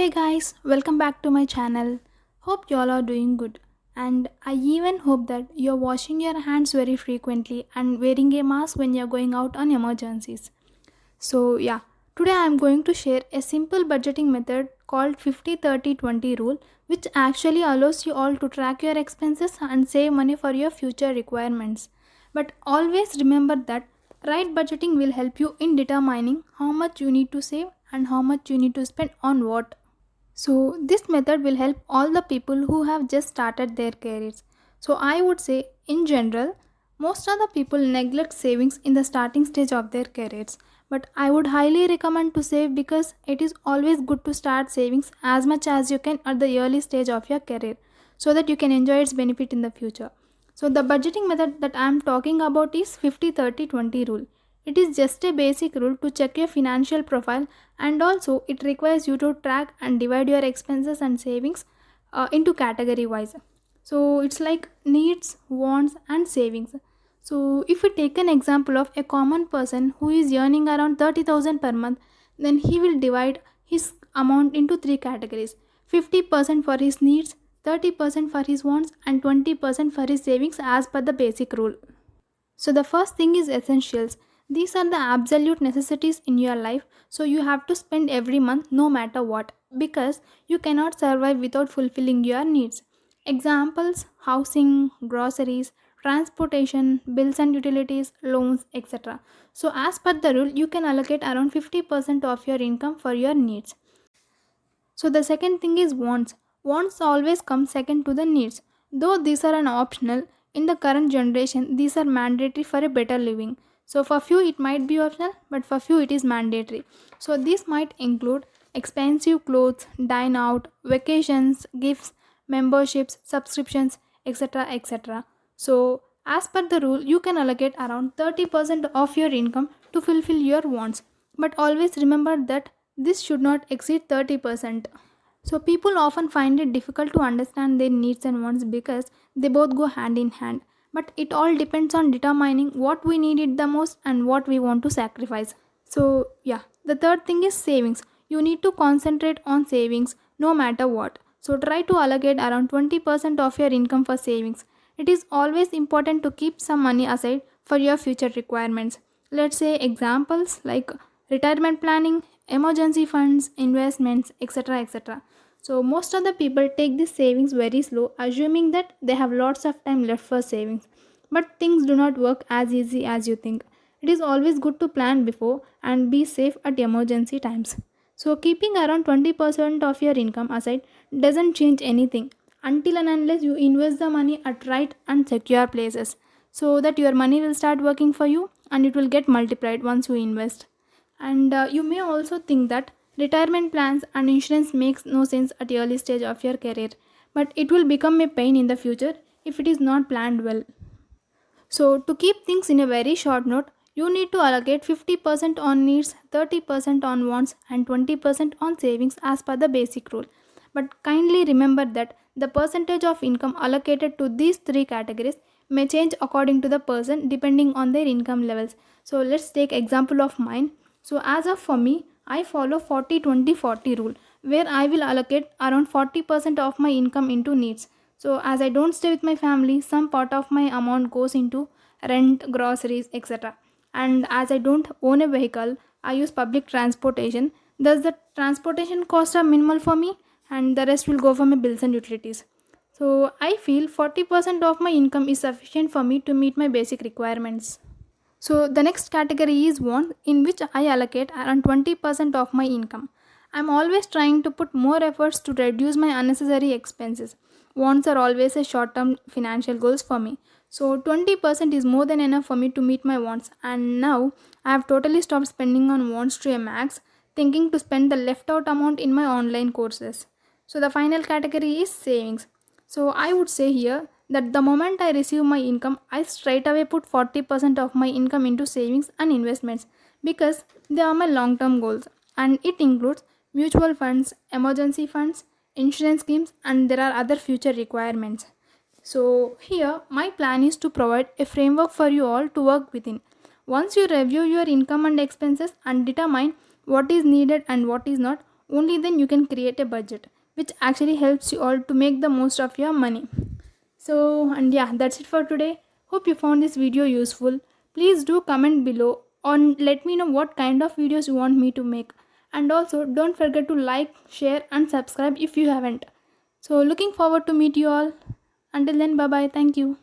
Hey guys, welcome back to my channel. Hope you all are doing good. And I even hope that you're washing your hands very frequently and wearing a mask when you're going out on emergencies. Today I'm going to share a simple budgeting method called 50-30-20 rule, which actually allows you all to track your expenses and save money for your future requirements. But always remember that right budgeting will help you in determining how much you need to save and how much you need to spend on what. So, this method will help all the people who have just started their careers. So, I would say, in general, most of the people neglect savings in the starting stage of their careers. But I would highly recommend to save because it is always good to start savings as much as you can at the early stage of your career so that you can enjoy its benefit in the future. So, the budgeting method that I am talking about is 50-30-20 rule. It is just a basic rule to check your financial profile, and also it requires you to track and divide your expenses and savings into category wise. So it's like needs, wants, and savings. So if we take an example of a common person who is earning around 30,000 per month, then he will divide his amount into three categories: 50% for his needs, 30% for his wants, and 20% for his savings as per the basic rule. So, the first thing is essentials. These are the absolute necessities in your life, so you have to spend every month no matter what because you cannot survive without fulfilling your needs. Examples: housing, groceries, transportation, bills and utilities, loans, etc. So, as per the rule, you can allocate around 50% of your income for your needs. So the second thing is wants. Wants always come second to the needs. Though these are an optional, in the current generation these are mandatory for a better living. So for few it might be optional, but for few it is mandatory. So these might include expensive clothes, dine out, vacations, gifts, memberships, subscriptions, etc. etc. So as per the rule, you can allocate around 30% of your income to fulfill your wants. But always remember that this should not exceed 30%. So, people often find it difficult to understand their needs and wants because they both go hand in hand. But it all depends on determining what we need it the most and what we want to sacrifice. The third thing is savings. You need to concentrate on savings no matter what. So, try to allocate around 20% of your income for savings. It is always important to keep some money aside for your future requirements. Let's say examples like retirement planning, emergency funds, investments, etc. etc. So, most of the people take this savings very slow, assuming that they have lots of time left for savings. But things do not work as easy as you think. It is always good to plan before and be safe at emergency times. So, keeping around 20% of your income aside doesn't change anything until and unless you invest the money at right and secure places so that your money will start working for you and it will get multiplied once you invest. And you may also think that retirement plans and insurance makes no sense at early stage of your career, but it will become a pain in the future if it is not planned well. So, to keep things in a very short note, you need to allocate 50% on needs, 30% on wants, and 20% on savings as per the basic rule. But kindly remember that the percentage of income allocated to these three categories may change according to the person depending on their income levels. So, let's take example of mine. So, as of for me, I follow 40-20-40 rule where I will allocate around 40% of my income into needs. So, as I don't stay with my family, some part of my amount goes into rent, groceries, etc. And as I don't own a vehicle, I use public transportation. Thus, the transportation costs are minimal for me, and the rest will go for my bills and utilities. So, I feel 40% of my income is sufficient for me to meet my basic requirements. So the next category is want, in which I allocate around 20% of my income. I'm always trying to put more efforts to reduce my unnecessary expenses. Wants are always a short-term financial goals for me. So 20% is more than enough for me to meet my wants, and now I have totally stopped spending on wants to a max, thinking to spend the left out amount in my online courses. So the final category is savings. So I would say here that the moment I receive my income, I straight away put 40% of my income into savings and investments because they are my long term goals, and it includes mutual funds, emergency funds, insurance schemes, and there are other future requirements. So, here my plan is to provide a framework for you all to work within. Once you review your income and expenses and determine what is needed and what is not, only then you can create a budget, which actually helps you all to make the most of your money. So, and yeah, that's it for today. Hope you found this video useful. Please do comment below and let me know what kind of videos you want me to make. And also, don't forget to like, share, and subscribe if you haven't. So, looking forward to meet you all. Until then, bye bye. Thank you.